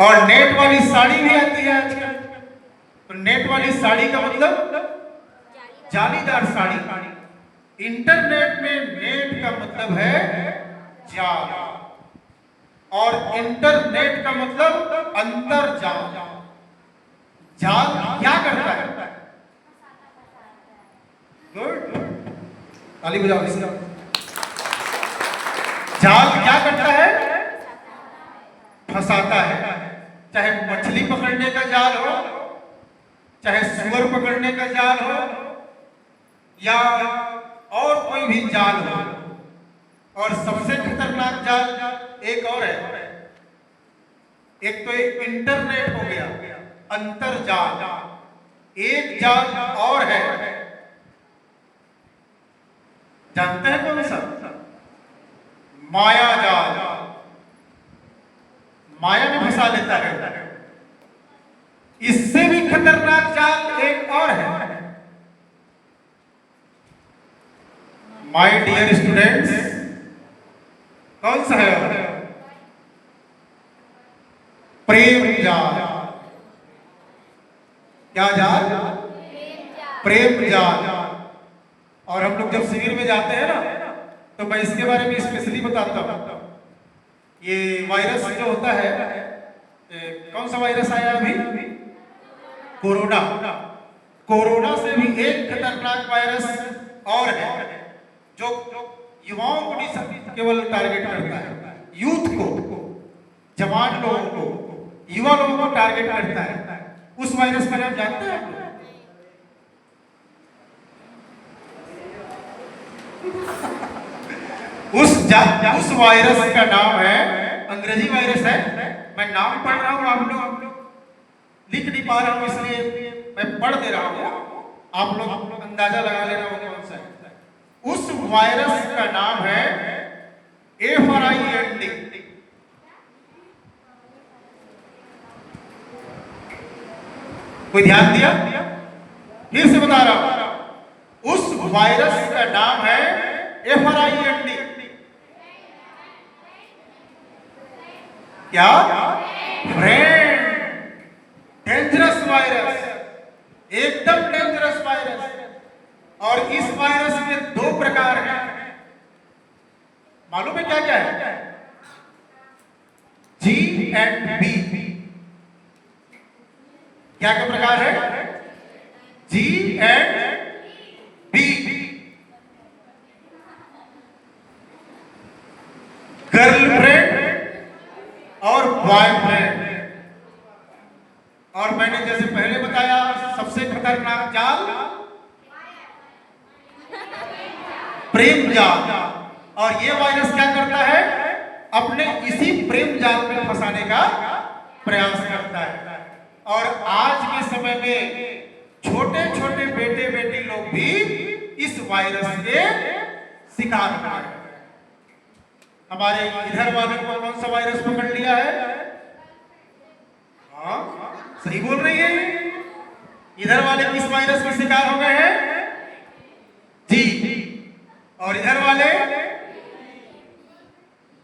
और नेट वाली साड़ी भी आती है आजकल। तो नेट वाली साड़ी का मतलब जालीदार साड़ी। इंटरनेट में नेट का मतलब है जाल, और इंटरनेट का मतलब अंतरजाल। जाल क्या करता है? गुड, ताली बजाओ इसका। जाल क्या करता है? फंसाता है। चाहे मछली पकड़ने का जाल हो, चाहे सुअर पकड़ने का जाल हो, या और कोई भी जाल हो। और सबसे खतरनाक जाल एक और है। एक तो एक इंटरनेट हो गया, अंतरजाल। एक जाल और है, जानते हैं कौन सा? माया जाल। माया में फंसा लेता है। इससे भी खतरनाक जाल एक और है। माय डियर स्टूडेंट्स, कौन सा है? प्रेम जाल। क्या जाल? प्रेम जाल। और हम लोग जब शिविर में जाते हैं ना, तो मैं इसके बारे में स्पेशली बताता हूं। ये वायरस जो होता है, कौन सा वायरस आया अभी? कोरोना। कोरोना से भी एक खतरनाक वायरस और है, जो युवाओं को नहीं केवल टारगेट करता है, यूथ को, जवान लोगों को, युवा लोगों को टारगेट करता है। उस वायरस का नाम जानते हैं? उस वायरस का नाम है, अंग्रेजी वायरस है। मैं नाम पढ़ रहा हूं, आप लोग लिख नहीं पा रहा हूं, इसलिए मैं पढ़ दे रहा हूं। आप लोग अंदाजा लगा लेना वो कौन सा है। उस वायरस का नाम है FRIND। कोई ध्यान दिया? फिर से बता रहा हूं, उस वायरस का नाम है FRIND। क्या? फ्रेंड। डेंजरस वायरस, एकदम डेंजरस वायरस। और इस वायरस के दो प्रकार हैं। मालूम है क्या क्या है? G and B। क्या क्या प्रकार है? G and B। गर्लफ्रेंड और बॉयफ्रेंड। और मैंने जैसे पहले बताया, सबसे खतरनाक जाल प्रेम जाल। और ये वायरस क्या करता है? अपने इसी प्रेम जाल में फंसाने का प्रयास करता है। और आज के समय में छोटे छोटे बेटे बेटी लोग भी इस वायरस के शिकार हो रहे हैं। हमारे इधर वाले को कौन सा वायरस पकड़ लिया है? हाँ, सही बोल रही है। इधर वाले किस वायरस के शिकार हो गए हैं? जी। और इधर वाले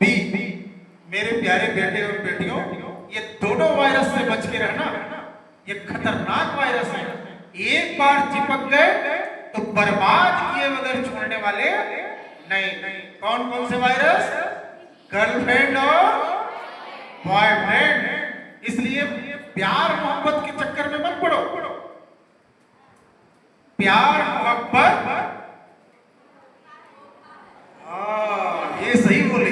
बी। मेरे प्यारे बेटे और बेटियों, ये दोनों वायरस से बच के रहना। ये खतरनाक वायरस है। एक बार चिपक गए तो बर्बाद किए बगैर छोड़ने वाले नहीं। कौन कौन से वायरस? गर्लफ्रेंड और बॉयफ्रेंड। इसलिए प्यार मोहब्बत के चक्कर में मत पड़ो। प्यार मोहब्बत, ये सही बोले,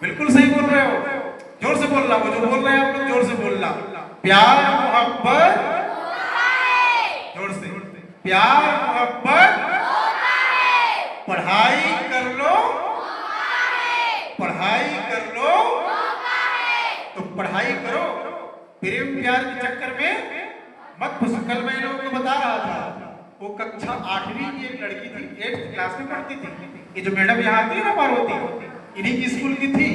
बिल्कुल सही बोल रहे हो। जोर से बोलना, वो जो बोल रहे हैं आप लोग जोर से बोलना। प्यार मोहब्बत, जोर से। प्यार मोहब्बत, पढ़ाई कर लो, पढ़ाई कर लो, तो पढ़ाई करो। प्रेम प्यार के चक्कर में मत फंसो। कल मैं लोगों को बता रहा था, वो कक्षा 8वीं की एक लड़की थी, 8th क्लास में पढ़ती थी। ये जो मैडम यहाँ आती है ना, पार्वती, इन्हीं की स्कूल की थी।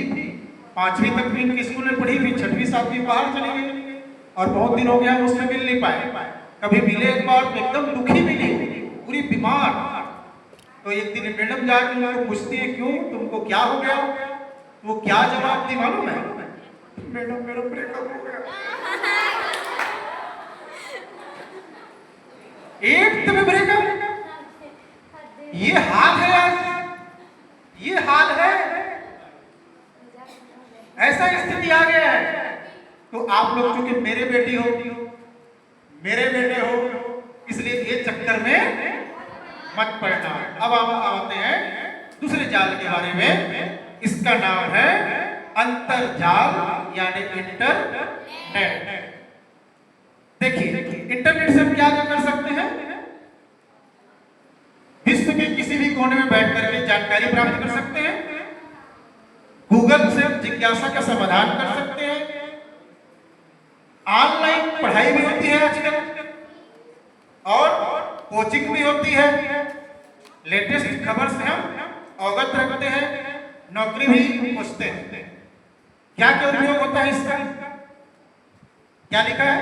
5वीं तक भी इनकी स्कूल में पढ़ी थी। 6वीं 7वीं बाहर चली गई, और बहुत दिन हो गया उससे मिल नहीं पाए। कभी मिले एक बार तो एकदम दुखी मिली, पूरी बीमार। तो एक दिन मैडम जाकर उनको पूछती है, क्यों, तुमको क्या हो गया? वो क्या जवाब दी मालूम है? मैडम मेरा ब्रेकअप हो गया। 8th में ब्रेकअप, ये हाल है आज, ये हाल है, ऐसा स्थिति आ गया है। तो आप लोग चूंकि मेरे बेटी हो, मेरे बेटे हो, इसलिए ये चक्कर में मत पड़ना। अब हम आते हैं दूसरे जाल के बारे में। इसका नाम है अंतर्जाल यानी इंटरनेट। देखिए इंटरनेट से हम क्या कर सकते हैं? विश्व के किसी भी कोने में बैठ करके जानकारी प्राप्त कर सकते हैं, गूगल से जिज्ञासा का समाधान कर सकते हैं, ऑनलाइन पढ़ाई भी होती है आजकल और कोचिंग भी होती है, लेटेस्ट खबर से हम अवगत रखते हैं, नौकरी भी पूछते हैं। क्या क्या उपयोग होता है इसका? क्या लिखा है?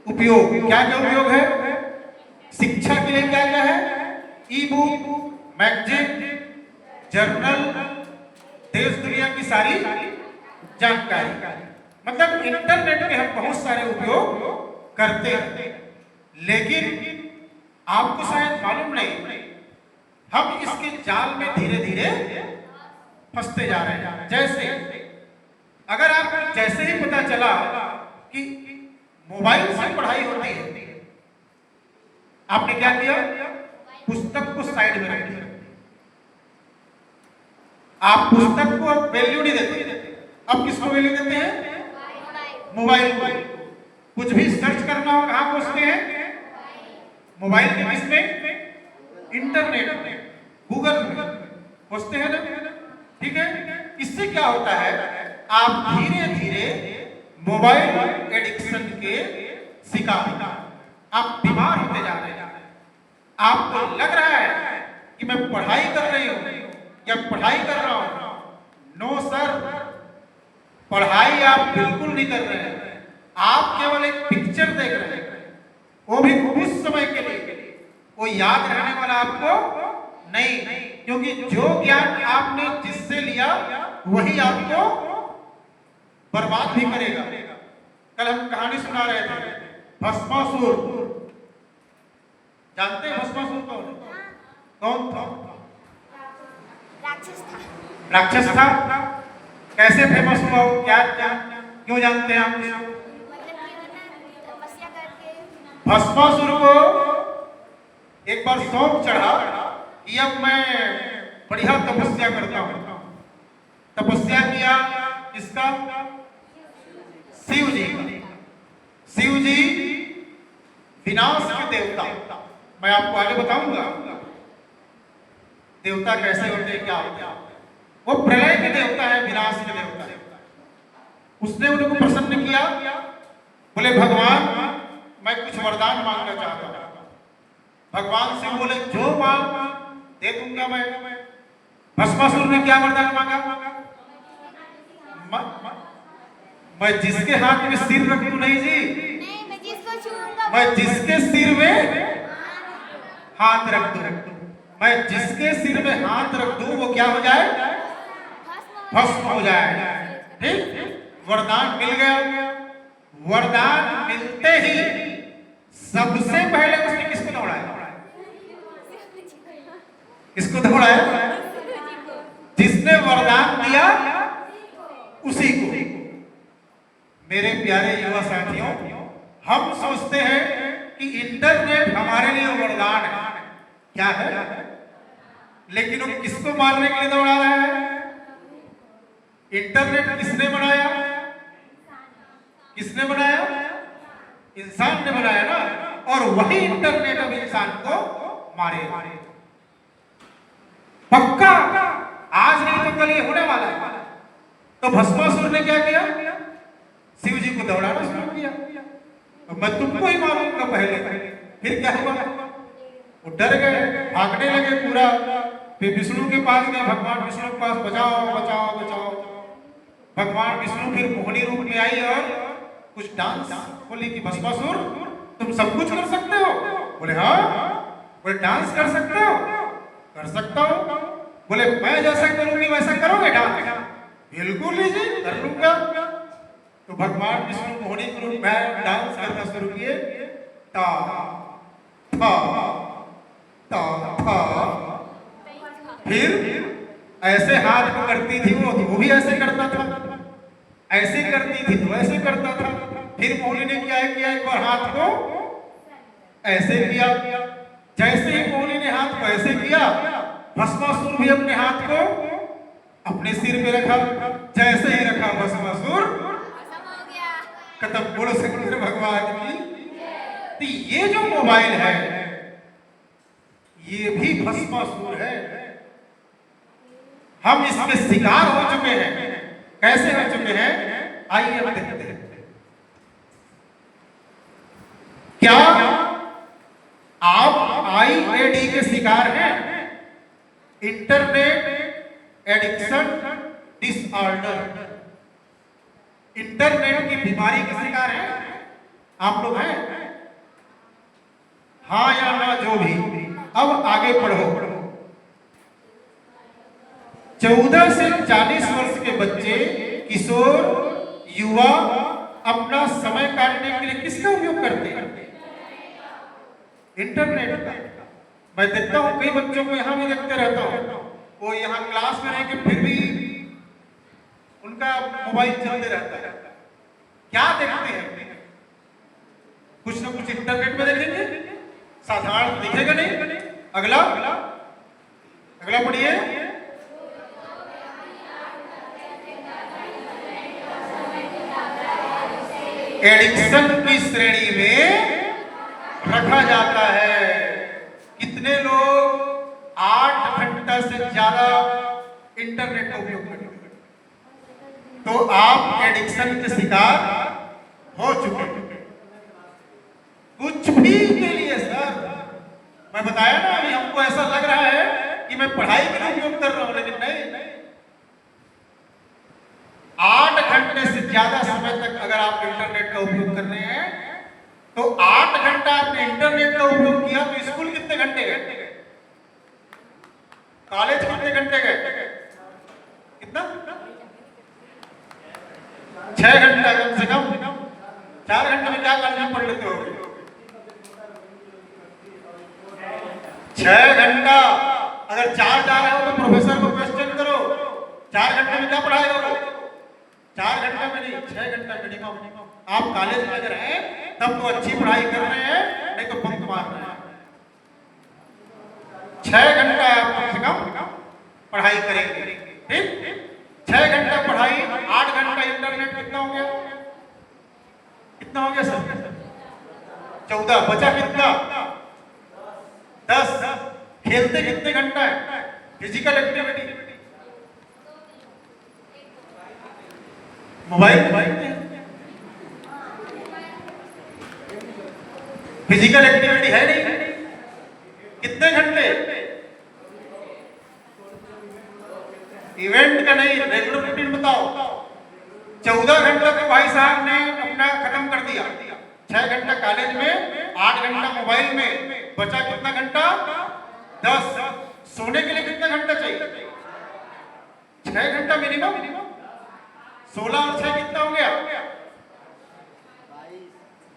उपयोग। क्या क्या उपयोग है? शिक्षा के लिए क्या क्या है? ई बुक, मैगजीन, जर्नल, देश दुनिया की सारी जानकारी। मतलब इंटरनेट के हम बहुत सारे उपयोग करते हैं, लेकिन आपको शायद मालूम नहीं, हम इसके जाल में धीरे धीरे फंसते जा रहे हैं। जैसे अगर आप जैसे ही पता चला कि मोबाइल से पढ़ाई होती है, आपने क्या किया? पुस्तक को साइड में रख दिया। आप पुस्तक को अब वैल्यू नहीं देते, अब किसको वैल्यू देते हैं? मोबाइल को। कुछ भी सर्च करना हो कहां पहुंचते हैं? मोबाइल के किसमें? इंटरनेट में, गूगल में पहुंचते हैं ना। ठीक है, इससे क्या होता है? आप धीरे धीरे मोबाइल एडिक्शन के शिकार, आप बीमार होते जा रहे हैं। आपको लग रहा है कि मैं पढ़ाई कर रही हूं या पढ़ाई कर रहा हूं। नो सर, पढ़ाई आप बिल्कुल नहीं कर रहे हैं, आप केवल एक पिक्चर देख रहे हैं, वो भी कुछ समय के लिए। वो याद रहने वाला आपको नहीं, क्योंकि जो ज्ञान आपने जिससे लिया वही आपको बर्बाद भी करेगा। कल हम कहानी सुना रहे थे, भस्मासुर। जानते हैं भस्मासुर कौन? कौन था? राक्षस था। कैसे फेमस हुआ वो? क्या क्या क्यों जानते हैं आप? भस्मासुर को एक बार शौक चढ़ा कि अब मैं बढ़िया तपस्या करता हूं। तपस्या किया इसका शिव जी। शिव जी विनाश के देवता, मैं आपको आगे बताऊंगा देवता कैसे होते हैं, क्या होते हैं। वो प्रलय के देवता है, विनाश के देवता है। उसने उनको प्रसन्न किया, बोले भगवान मैं कुछ वरदान मांगना चाहता हूं। भगवान से बोले जो मांग दे दूंगा मैं। भस्मासुर ने क्या वरदान मांगा? मैं जिसके हाथ में सिर रख दूं, नहीं जी, नहीं, मैं जिसको छूऊंगा, मैं जिसके सिर में हाथ रख दूं, मैं जिसके सिर में हाथ रख दूं वो क्या हो जाए? भस्म हो जाए। ठीक, वरदान मिल गया। वरदान मिलते ही सबसे पहले उसने किसको दौड़ाया? किसको दौड़ाया? जिसने वरदान दिया उसी को। मेरे प्यारे युवा साथियों, हम सोचते हैं कि इंटरनेट हमारे लिए वरदान है। क्या है? लेकिन वो किसको मारने के लिए दौड़ा रहा है? इंटरनेट किसने बनाया? किसने बनाया? इंसान ने बनाया ना। और वही इंटरनेट अब इंसान को मारेगा। पक्का, आज नहीं तो कल ये होने वाला है। तो भस्मासुर ने क्या किया? शिव जी को दौड़ाना शुरू किया। मैं तुमको ही मारूंगा पहले। फिर क्या हुआ? वो डर गए, भागने लगे पूरा। फिर विष्णु के पास गए, भगवान विष्णु के पास, बचाओ बचाओ बचाओ। भगवान विष्णु फिर मोहिनी रूप में आई और कुछ डांस बोली कि भस्मासुर तुम सब कुछ कर सकते हो? बोले हाँ। बोले डांस कर सकते हो? कर सकता हूँ। बोले मैं जैसा करूंगी वैसा करोगे डांस? बिल्कुल नहीं जी, कर लूंगा। तो भगवान विष्णु मोहिनी के रूप में डांस करना शुरू किए। ता था ता था। फिर ऐसे हाथ को करती थी वो भी ऐसे करता था, ऐसे करती थी तो ऐसे करता था। फिर मोहिनी ने क्या किया, एक बार हाथ को ऐसे किया। जैसे ही मोहिनी ने हाथ को ऐसे किया, भस्मासुर भी अपने हाथ को अपने सिर पे रखा। जैसे ही रखा भस्मासुर खत्म। बोलो शंकर भगवान की। तो ये जो मोबाइल है ये भी भस्मासुर है। हम इसके शिकार हो चुके हैं। कैसे हो चुके हैं, आइए हम देखते हैं। क्या आप आईएडी के शिकार हैं? इंटरनेट एडिक्शन डिसऑर्डर, इंटरनेट की बीमारी के शिकार हैं आप लोग हैं? हाँ या ना, जो भी। अब आगे पढ़ो। 14 से 40 वर्ष के बच्चे, किशोर, युवा अपना समय काटने के लिए किसका उपयोग करते हैं? इंटरनेट का। मैं देखता हूं कई बच्चों को, यहां भी देखते रहता हूं, वो यहां क्लास में रह के फिर भी उनका मोबाइल चलते रहता है। क्या देखते हैं? कुछ ना कुछ इंटरनेट में देखेंगे, साधारण दिखेगा नहीं। अगला अगला पढ़िए। एडिक्शन की श्रेणी में रखा जाता है। कितने लोग 8 घंटा से ज्यादा इंटरनेट का उपयोग करते हैं? तो आप एडिक्शन के शिकार हो चुके हैं। कुछ भी के लिए सर, मैं बताया ना, अभी हमको ऐसा लग रहा है कि मैं पढ़ाई के लिए उपयोग कर रहा हूं, लेकिन नहीं। 8 घंटे से ज्यादा समय तक अगर आप इंटरनेट का उपयोग कर रहे हैं, तो 8 घंटा आपने इंटरनेट का उपयोग किया, तो स्कूल कितने घंटे गए? कॉलेज कितने घंटे गए? कितना? 6 घंटा कम से कम। 4 घंटे में क्या कॉलेज में पढ़ लेते हो? 6 घंटा। अगर 4 जा रहे हो तो प्रोफेसर को क्वेश्चन करो, 4 घंटे में क्या पढ़ाएगा वो? 4 घंटे में नहीं, 6 घंटा मिनिमम। आप कॉलेज में अगर हैं तब तो अच्छी पढ़ाई कर रहे हैं, नहीं तो बंक मार रहे हैं। 6 घंटा आप कम से कम पढ़ाई करेंगे, ठीक? 6 घंटा पढ़ाई, 8 घंटा इंटरनेट। कितना हो गया? कितना हो गया सर? 14। बचा कितना? 10। खेलते कितने घंटा है? Physical activity mobile physical activity है नहीं। कितने घंटे? इवेंट का नहीं, रेगुलर रूटीन बताओ। 14 घंटा तो भाई साहब ने अपना खत्म कर दिया। 6 घंटा कॉलेज में, 8 घंटा मोबाइल में, बचा कितना घंटा? 10। सोने के लिए कितना घंटा चाहिए? 6 घंटा मिनिमम। 16 और 6 कितना हो गया?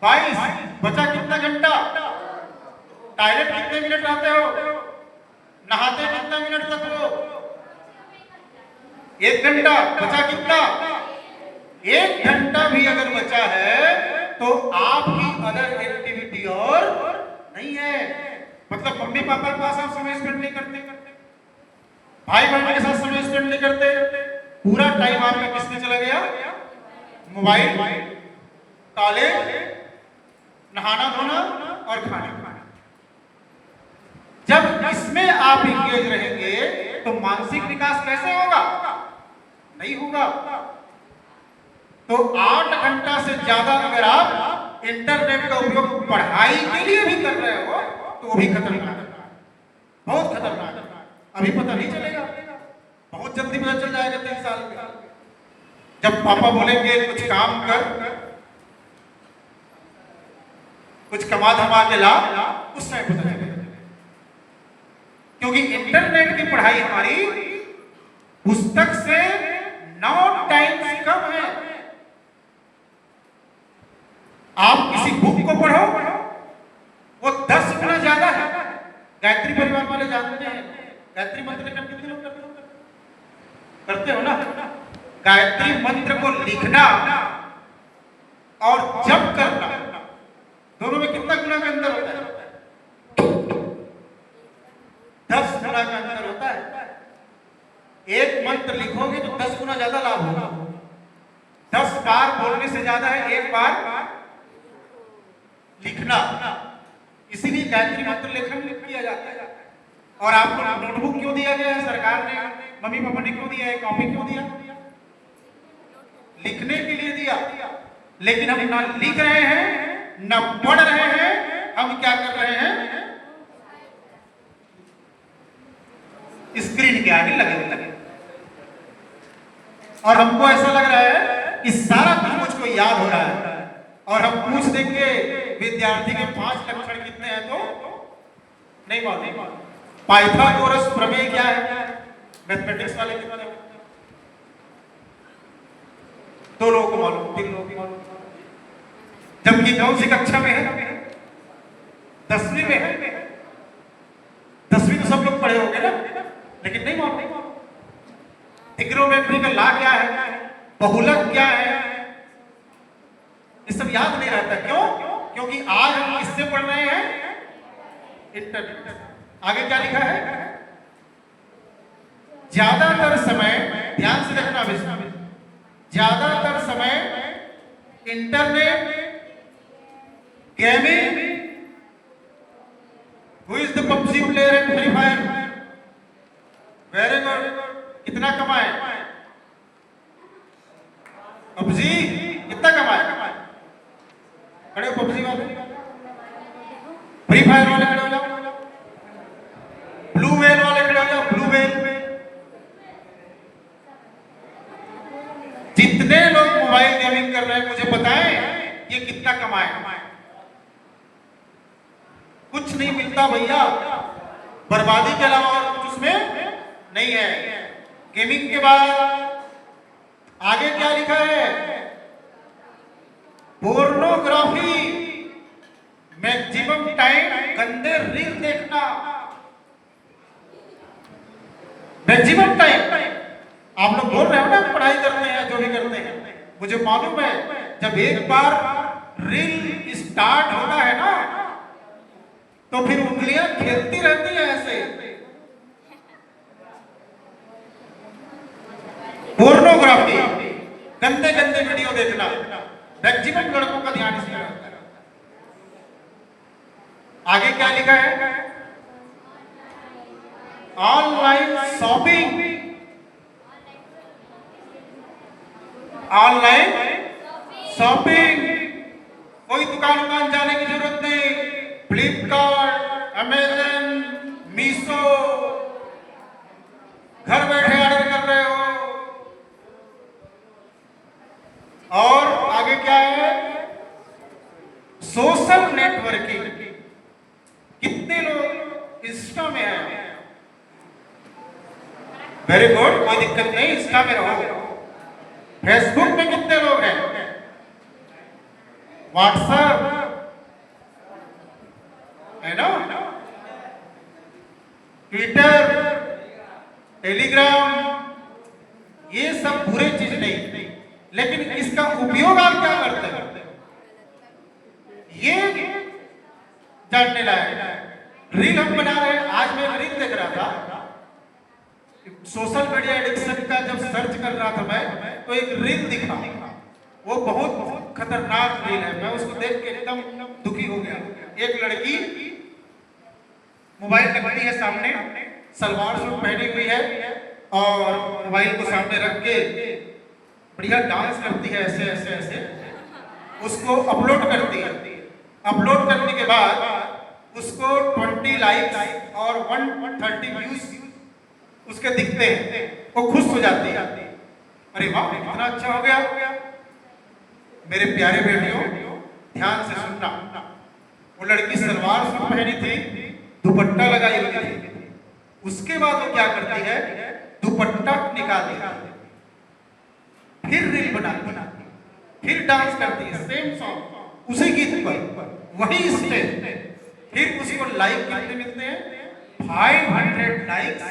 22। बचा कितना घंटा? टॉयलेट कितने मिनट आते हो? नहाते कितना मिनट तक हो? 1 घंटा। बचा कितना? 1 घंटा भी अगर बचा है तो आपकी अदर एक्टिविटी और नहीं है। मतलब मम्मी पापा के पास आप समय स्पेंड नहीं करते, भाई बहन के साथ समय स्पेंड नहीं करते, पूरा टाइम आपका किसमें चला गया? मोबाइल, कॉलेज, नहाना धोना और खाना। जब इसमें आप इंगेज रहेंगे तो मानसिक विकास कैसे होगा? नहीं होगा। तो 8 घंटा से ज्यादा अगर आप इंटरनेट का उपयोग पढ़ाई के लिए भी कर रहे हो तो वो भी खतरनाक है, बहुत खतरनाक है। अभी पता नहीं चलेगा, बहुत जल्दी पता चल जाएगा 3 साल में। जब पापा बोलेंगे कुछ काम कर, कुछ कमा धमा के ला, उस टाइम पता चलेगा। क्योंकि इंटरनेट की पढ़ाई हमारी पुस्तक से 9 टाइम्स कम है। आप किसी बुक को पढ़ो, वो 10 गुना ज्यादा है। गायत्री परिवार वाले जानते हैं गायत्री मंत्र कितने लोग करते हो ना? गायत्री मंत्र को लिखना और जप करना, दोनों में कितना गुना का अंतर होता है? 10 गुना का अंतर होता है। एक मंत्र लिखोगे तो 10 गुना ज्यादा लाभ होगा। 10 बार बोलने से ज्यादा है एक बार लिखना। इसीलिए गायत्री मंत्र लेखन किया जाता है। और आपको नोटबुक क्यों दिया गया है? सरकार ने, मम्मी पापा ने क्यों दिया है? कॉपी क्यों दिया? लिखने के लिए दिया। लेकिन हम ना लिख रहे हैं ना पढ़ रहे हैं, हम क्या कर रहे हैं? स्क्रीन के आगे लगे और हमको ऐसा लग रहा है कि सारा कुछ मुझको याद हो रहा है। और हम पूछ देंगे विद्यार्थी के 5 लक्षण कितने हैं तो नहीं मालूम। पाइथागोरस प्रमेय क्या है? मैथमेटिक्स वाले कितने हैं? 2 लोगों को मालूम, 3 लोगों को मालूम। जबकि कौन सी कक्षा में है? 10वीं में है। 10वीं तो सब लोग पढ़े होंगे ना, लेकिन नहीं मालूम। ट्रिग्नोमेट्री का लॉ क्या है, बहुलक क्या है, ये सब याद नहीं रहता। क्यों? क्योंकि आज हम किससे पढ़ रहे हैं? इंटरनेट। आगे क्या लिखा है? ज्यादातर समय, ध्यान से देखना विषय, ज्यादातर समय internet, gaming, who is the PUBG player and free fire? Very good. कितना कमाए? पबजी कितना कमाए? खड़े हो पबजी वाले, फ्री फायर वाले खड़े हो जाओ, ब्लू व्हेल वाले खड़े हो जाओ, ब्लू व्हेल। जितने लोग मोबाइल गेमिंग कर रहे हैं मुझे बताएं ये कितना कमाए? कुछ नहीं मिलता भैया, बर्बादी के अलावा और कुछ उसमें नहीं है। गेमिंग के बाद आगे क्या लिखा है? पोर्नोग्राफी, मैक्सिमम टाइम गंदे रील देखना, मैक्सिमम टाइम। आप लोग बोल रहे हो ना पढ़ाई करते हैं, जो भी करते हैं, मुझे मालूम है जब एक बार रील स्टार्ट होता है ना तो फिर उंगलियां खेलती रहती है ऐसे। पोर्नोग्राफी, गंदे गंदे वीडियो देखना, मैक्सिमम लड़कों का ध्यान इसमें रहता है। आगे क्या लिखा है? ऑनलाइन शॉपिंग, ऑनलाइन शॉपिंग, कोई दुकान जाने की जरूरत नहीं। फ्लिपकार्ट, अमेजन, मीशो, घर बैठे ऑर्डर कर रहे हो। और आगे क्या है? सोशल नेटवर्किंग, कितने लोग इंस्टा में हैं? वेरी गुड, कोई दिक्कत नहीं, इंस्टा में रहो। फेसबुक में कितने लोग हैं? व्हाट्सएप है ना, ट्विटर, टेलीग्राम, ये सब बुरे चीज नहीं, लेकिन इसका उपयोग आप क्या करते हैं ये जानने लायक है। रील हम बना रहे हैं। आज मैं रील देख रहा था, सोशल मीडिया एडिक्शन का जब सर्च कर रहा था मैं, तो एक रील दिखा, वो बहुत खतरनाक रील है। मैं उसको देख के एकदम दुखी हो गया। एक लड़की मोबाइल रखती है सामने, सलवार सूट पहनी हुई है और मोबाइल को सामने रख के बढ़िया डांस करती है, ऐसे ऐसे ऐसे, उसको अपलोड करती है। अपलोड करने के बाद उसको 20 लाइक्स और 130 व्यूज उसके दिखते हैं, वो खुश हो जाती है। अरे वाह, इतना अच्छा हो गया। मेरे प्यारे बेटियों, ध्यान से सुनना। वो लड़की सलवार सूट पहनी थी, दुपट्टा लगाई हुई थी। उसके बाद वो क्या करती है? दुपट्टा निकाल देती है फिर रील बनाती है, फिर डांस करती है, सेम सॉन्ग उसी गीत पर वही स्टेप, फिर उसको लाइक कितने मिलते हैं 500 लाइक्स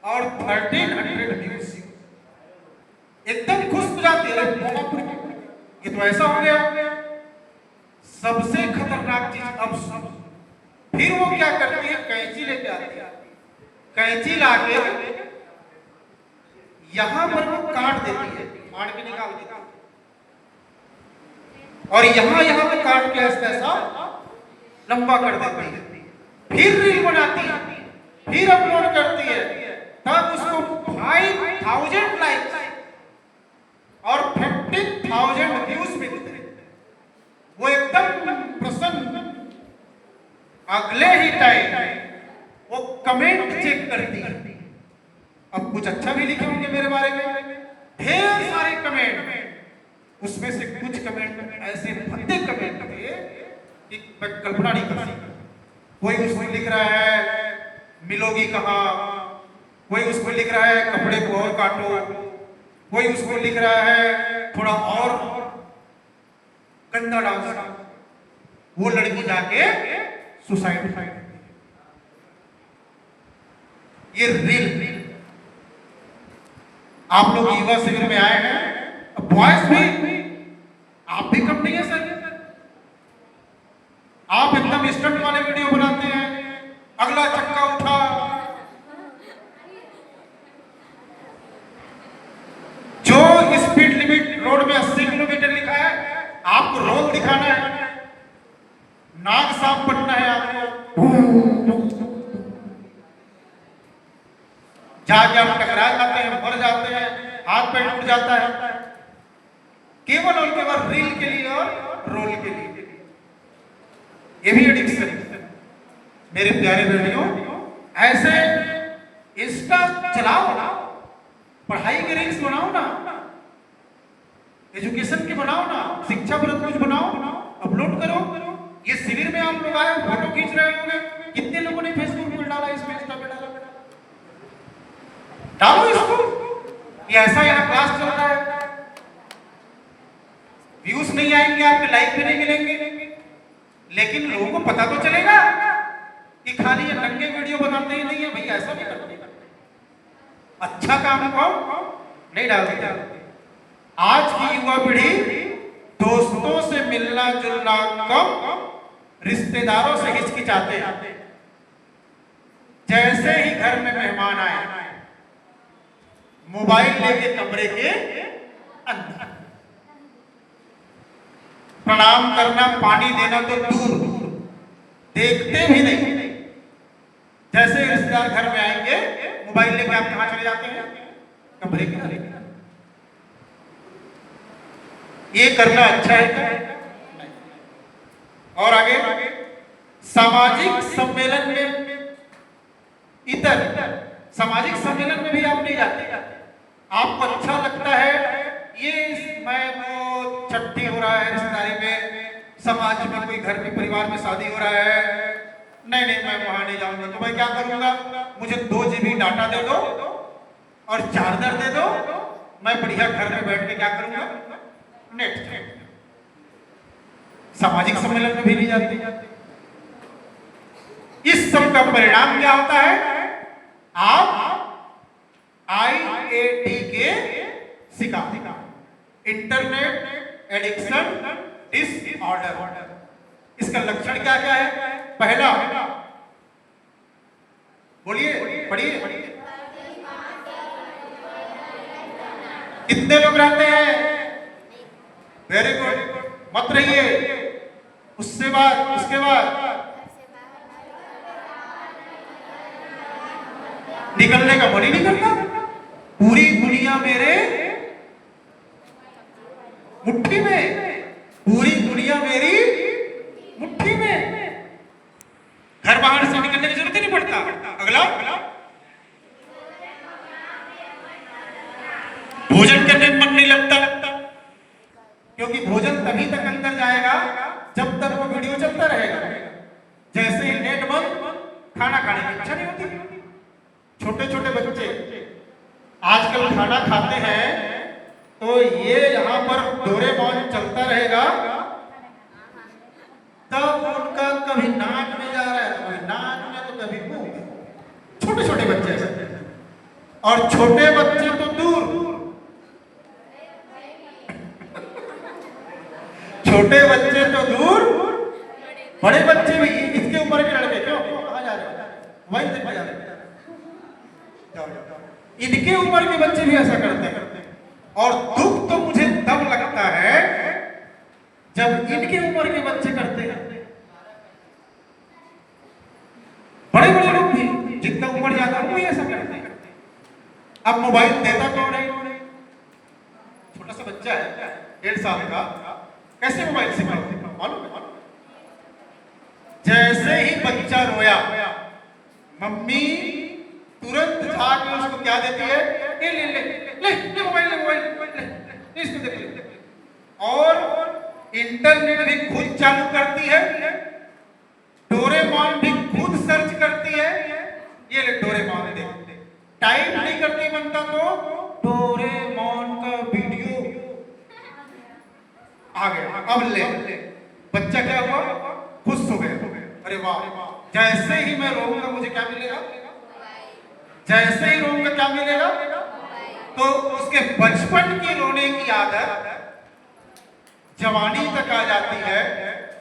और 1300 व्यूज। एकदम खुश हो जाती है, ये तो ऐसा हो गया। सबसे खतरनाक चीज अब सब, फिर वो क्या करती है, कैंची लेके आती है, कैंची लाके यहां पर वो काट देती है, फाड़ के निकाल देती है, और यहां पे काट के ऐसा लंबा कर देती है, फिर रील बनाती है, फिर अपलोड करती है, तब उसको 5000 लाइक्स और 15,000 व्यूज मिलते हैं। वो एकदम प्रसन्न, अगले ही टाइम वो कमेंट चेक करती है। अब कुछ अच्छा भी लिखे होंगे मेरे बारे में, ढेर सारे कमेंट, उसमें से कुछ कमेंट ऐसे भद्दे कमेंट थे कि मैं कल्पना नहीं कर सकता। कोई उसमें लिख रहा है मिलोगी कहाँ, कोई उसको लिख रहा है कपड़े को और काटो, कोई उसको लिख रहा है थोड़ा और गंदा डांस, वो लड़की जाके सुसाइड करती है। ये रील, आप लोग युवा शिविर में आए हैं, बॉयज भी, आप भी कम नहीं है सर। आप एकदम स्टंट वाले वीडियो बनाते हैं, अगला चक्का उठा, जो स्पीड लिमिट रोड में 80 किलोमीटर लिखा है, आपको रोड दिखाना है, नाक साफ पटना है आपको, जाके आप टकरा जाते हैं, मर जाते हैं, हाथ पैर टूट जाता है, केवल और केवल रील के लिए और रोल के लिए। ये भी एडिक्शन है मेरे प्यारे बहनियों। ऐसे इंस्टा चलाओ, पढ़ाई के रील्स बनाओ ना, एजुकेशन के बनाओ ना, शिक्षा पर कुछ बनाओ, अपलोड करो। ये शिविर में आप लोग आए, फोटो खींच रहे होंगे, कितने लोगों ने फेसबुक पर डाला, इसमें इंस्टा पे डाला, डालो इसको। ये ऐसा यहाँ क्लास चल रहा है, व्यूज नहीं आएंगे आपके, लाइक भी नहीं मिलेंगे, लेकिन लोगों को पता तो चलेगा कि खाली ये नंगे वीडियो बनाते ही नहीं है, भैया ऐसा भी करते हैं, अच्छा काम को नहीं डालते। आज की युवा पीढ़ी दोस्तों से मिलना जुलना कम, रिश्तेदारों से हिचकिचाते हैं। जैसे ही घर में मेहमान आए, मोबाइल लेके कमरे के अंदर, प्रणाम करना, पानी देना तो दूर, देखते भी नहीं। जैसे रिश्तेदार घर में आएंगे, मोबाइल लेके आप कहां चले जाते हैं, कमरे के अंदर। ये करना अच्छा है क्या? और आगे सामाजिक सम्मेलन में, इतर सामाजिक सम्मेलन में भी आप नहीं जाते, आपको अच्छा लगता है ये मैं वो छठी हो रहा है रिश्तेदारी में, समाज में कोई घर में परिवार में शादी हो रहा है, नहीं मैं वहां नहीं जाऊंगा। तो मैं क्या करूंगा, मुझे 2 GB डाटा दे दो और चार्जर दे दो, मैं बढ़िया घर में बैठ के क्या करूंगा, नेट। सामाजिक सम्मेलन में भी नहीं जाते। इस सब का परिणाम क्या होता है, आप IAD के शिकार, इंटरनेट एडिक्शन डिसऑर्डर। इसका लक्षण क्या क्या है? पहला, बोलिए, पढ़िए, कितने लोग रहते हैं? वेरी गुड, मत रहिए। उसके बाद निकलने का मन ही नहीं करता। पूरी दुनिया मेरे मुट्ठी में, पूरी दुनिया मेरी मुट्ठी में, घर बाहर से निकलने की जरूरत ही नहीं पड़ता। अगला, भोजन करने में मन नहीं लगता, क्योंकि भोजन तभी तक अंदर जाएगा जब तक वो वीडियो चलता रहेगा। जैसे ही नेट बंद, खाना खाने की इच्छा नहीं होती। छोटे छोटे बच्चे आजकल खाना खाते हैं तो ये यहाँ पर डोरेमोन चलता रहेगा, तब उनका कभी नाक में जा रहा है, कभी नाक में, तो कभी मुंह में। छोटे छोटे बच्चे ऐसे, और छोटे बच्चे तो दूर, छोटे बच्चे तो दूर, बड़े बच्चे भी। इसके ऊपर के लड़के क्यों कहाँ जा रहे हो, वहीं तक जा रहे हैं। इनके ऊपर के बच्चे भी ऐसा करते हैं। और दुख तो मुझे तब लगता है जब इनके उम्र के बच्चे करते हैं। बड़े बड़े लोग भी जिनका उम्र ज्यादा वो भी ऐसा करते हैं। अब मोबाइल देता कौन है? छोटा सा बच्चा है 1.5 साल का, कैसे मोबाइल सिखाओ मालूम है? जैसे ही बच्चा रोया, मम्मी तुरंत जाके उसको क्या देती है? ले ले ले ले ले मोबाइल, ले मोबाइल, ले इसको देख ले। और इंटरनेट भी खुद चालू करती है, डोरेमोन भी खुद सर्च करती है। ये ले डोरेमोन देख, टाइप नहीं करती बनता तो डोरेमोन का वीडियो आ गया। अब ले, बच्चा क्या हुआ? खुश हो गया। अरे वाह, जैसे ही मैं रोऊंगा मुझे क्या मिलेगा? जैसे ही रोऊंगा क्या मिलेगा? तो उसके बचपन की रोने की आदत जवानी तक आ जाती है।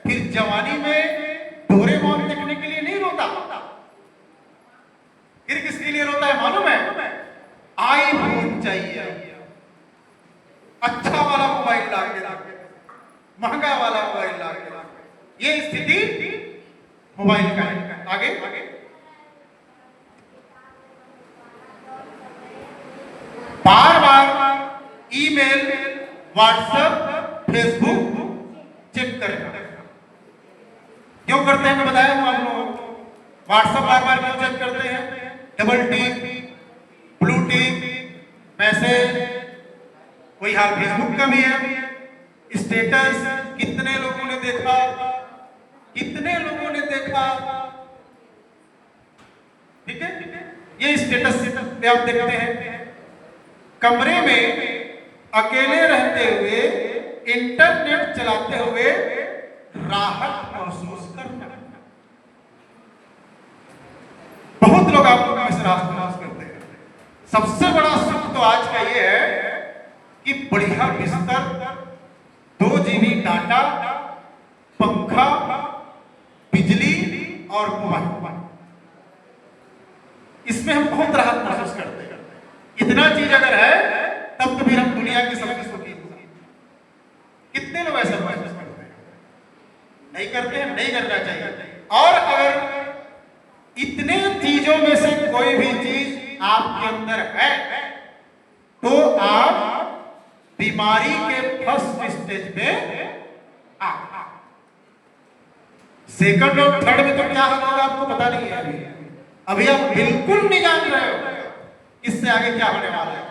फिर जवानी में डोरेमोन देखने के लिए नहीं रोता, फिर किसके लिए रोता है मालूम है? आईफोन चाहिए, अच्छा वाला मोबाइल ला के, महंगा वाला मोबाइल ला के। ये स्थिति मोबाइल का है। आगे बार बार ईमेल, व्हाट्सएप, फेसबुक चेक करना। क्यों करते हैं मैं बताया हूं आप लोगों को। व्हाट्सएप बार बार क्यों चेक करते हैं? Double tick, blue tick, message, वही हाल फेसबुक का भी है। स्टेटस कितने लोगों ने देखा, कितने लोगों ने देखा, ठीक है? ये स्टेटस पे आप देखते हैं। कमरे में अकेले रहते हुए, इंटरनेट चलाते हुए राहत महसूस करना। बहुत लोग आप लोगों में से राहत महसूस करते हैं। सबसे बड़ा सुख तो आज का ये है कि बढ़िया बिस्तर, 2 GB डाटा, पंखा, बिजली और मोबाइल, इसमें हम बहुत राहत महसूस करते हैं। इतना चीज अगर है तब तो फिर हम दुनिया के सबसे सुखी हैं। कितने लोग ऐसा महसूस करते हैं? नहीं करते हैं, नहीं करना चाहिए। और अगर इतने चीजों में से कोई भी चीज आपके अंदर है तो आप बीमारी के फर्स्ट स्टेज पे आ। सेकंड और थर्ड में तो क्या होगा आपको पता नहीं है। अभी आप बिल्कुल नहीं जान रहे हो इससे आगे क्या होने वाला है।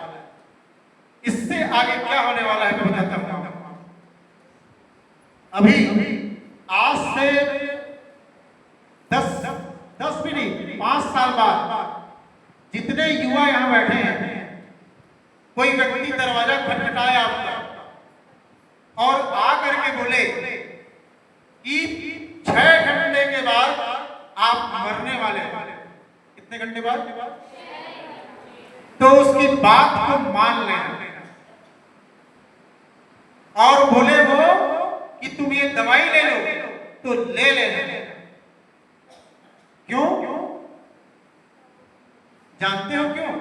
इससे आगे क्या होने वाला है मैं बताता हूं। अभी आज से 10 भी नहीं, 5 साल बाद जितने युवा यहां बैठे हैं, कोई व्यक्ति दरवाजा खटखटाया आपका और आकर के बोले कि 6 घंटे के बाद आप मरने वाले हैं। कितने घंटे बाद? तो उसकी बात को मान लेना और बोले वो कि तुम ये दवाई ले लो, तो ले लेना। क्यों? जानते हो क्यों?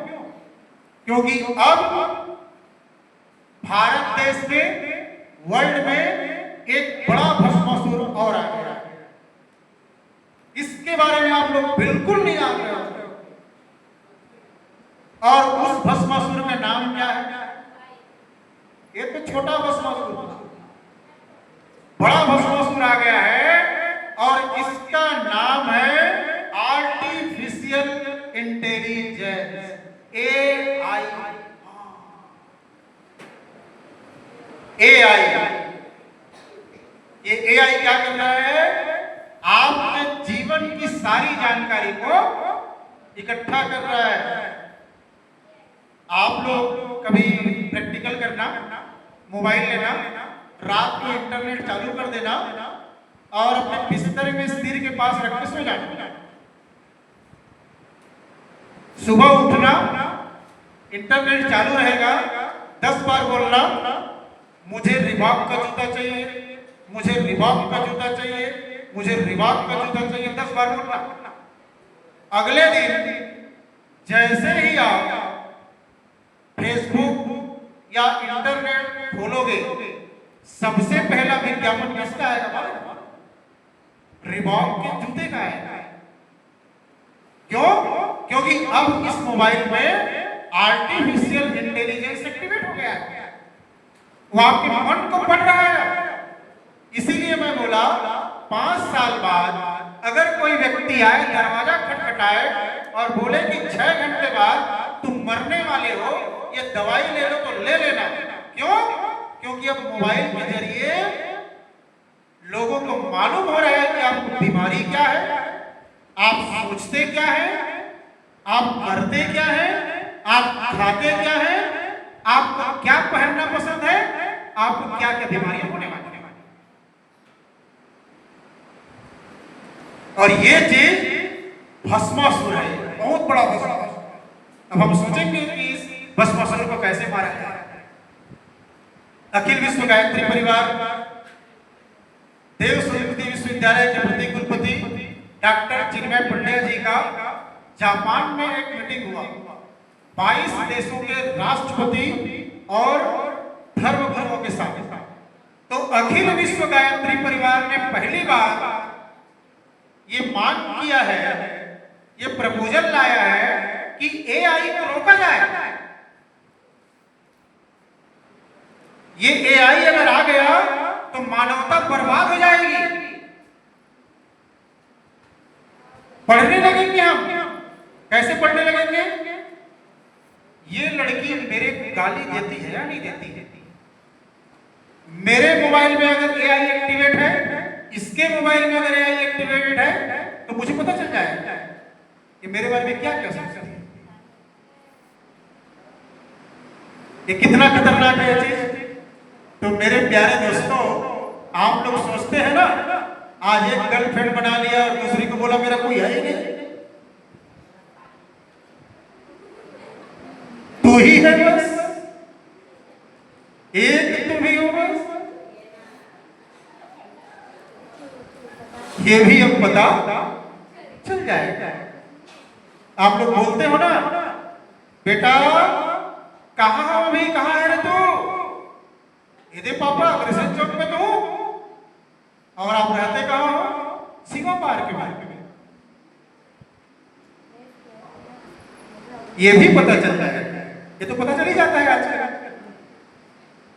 क्योंकि अब भारत देश में, वर्ल्ड में एक बड़ा भस्मासुर और आ गया है। इसके बारे में आप लोग बिल्कुल नहीं जान रहे हो। और उस भस्मासुर का नाम क्या है? ये तो छोटा भस्मासुर, बड़ा भस्मासुर आ गया है और इसका नाम है आर्टिफिशियल इंटेलिजेंस, AI। ये AI क्या कर रहा है? आपके जीवन की सारी जानकारी को इकट्ठा कर रहा है। आप लोग कभी प्रैक्टिकल करना, मोबाइल लेना, रात को इंटरनेट चालू कर देना और अपने बिस्तर में सिर के पास रख के सो जाना। सुबह उठना, इंटरनेट चालू रहेगा, 10 बार बोलना मुझे रिबॉक का जूता चाहिए, मुझे रिबॉक का जूता चाहिए, मुझे रिबॉक का जूता चाहिए, 10 बार बोलना। अगले दिन जैसे ही आप फेसबुक या इंटरनेट खोलोगे, सबसे पहला विज्ञापन किसका आएगा? रिबॉक के जूते का आएगा। क्यों? क्योंकि अब इस मोबाइल में आर्टिफिशियल इंटेलिजेंस एक्टिवेट हो गया है, वो आपके मन को पढ़ रहा है। इसीलिए मैं बोला 5 साल बाद अगर कोई व्यक्ति आए, दरवाजा खटखटाए और बोले कि 6 घंटे बाद तुम मरने वाले हो, ये दवाई ले लो तो ले लेना। क्यों? क्योंकि अब मोबाइल के जरिए लोगों को मालूम हो रहा है कि आपको बीमारी क्या है, आप सोचते क्या है, आप करते क्या है, आप खाते क्या है, आपको क्या पहनना पसंद है, आपको क्या क्या बीमारियां होने वाली है। और ये चीज भस्मासुर है, बहुत बड़ा भस्मासुर। अब हम सोचेंगे कि इस भस्मासुर को कैसे मारा जाए। अखिल विश्व गायत्री परिवार देव सरस्वती विश्वविद्यालय के प्रति कुलपति डॉक्टर चिन्मय पंड्या जी का जापान में एक मीटिंग हुआ। 22 देशों के राष्ट्रपति और धर्म गुरुओं के साथ। तो अखिल विश्व गायत्री परिवार ने पहली बार ये मांग किया है, ये प्रपोजल लाया है कि एआई को रोका जाए। ये एआई अगर आ गया तो मानवता बर्बाद हो जाएगी। पढ़ने लगेंगे हम, कैसे पढ़ने लगेंगे? ये लड़की मेरे गाली देती है या नहीं देती है? मेरे मोबाइल में अगर एआई एक्टिवेट है, इसके मोबाइल में अगर एआई एक्टिवेट है, तो मुझे पता चल जाएगा कि मेरे बारे में क्या क्या सोचती है। ये कितना खतरनाक है ये चीज। तो मेरे प्यारे दोस्तों, आप लोग सोचते हैं ना, आज एक गर्लफ्रेंड बना लिया और दूसरी को बोला मेरा कोई है ही नहीं, तू ही है बस, एक तुम ही हो बस। ये भी अब पता चल जाएगा। आप लोग बोलते हो ना, बेटा कहाँ हो अभी, कहाँ है रे तू? ये पापा कृष्ण चौक में तू, और आप रहते कहाँ हो? सीमा पार्क में। ये भी पता चलता है, ये तो पता चल ही जाता है आजकल।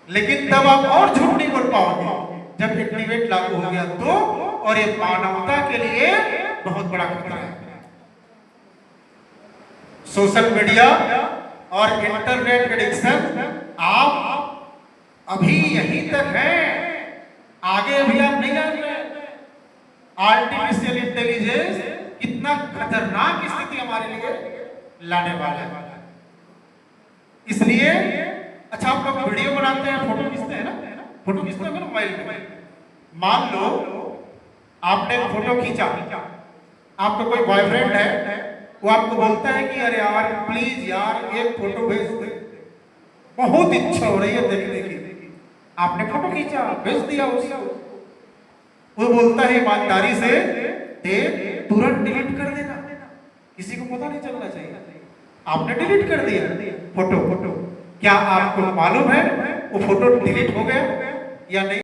लेकिन तब आप और झूठ नहीं बोल पाओगे जब एक्टिवेट लागू हो गया तो, और ये मानवता के लिए बहुत बड़ा खतरा है। सोशल मीडिया और इंटरनेट एडिक्शन आप अभी यहीं तक है, आगे अभी आप नहीं जान रहे। आर्टिफिशियल इंटेलिजेंस कितना खतरनाक स्थिति हमारे लिए लाने वाला है। इसलिए अच्छा, आप लोग वीडियो बनाते हैं, फोटो खींचते हैं ना, फोटो खींचते हैं मोबाइल में। मान लो आपने फोटो खींचा, आपका कोई बॉयफ्रेंड है, वो आपको बोलता है कि अरे यार प्लीज यार एक फोटो भेज दे, बहुत इच्छा हो रही है देखने की। आपने फोटो खींचा, भेज दिया उसको, वो बोलता है ईमानदारी से दे, तुरंत डिलीट कर देना, किसी को पता नहीं चलना चाहिए। आपने डिलीट कर दिया फोटो। क्या आपको मालूम है वो फोटो डिलीट हो गया या नहीं?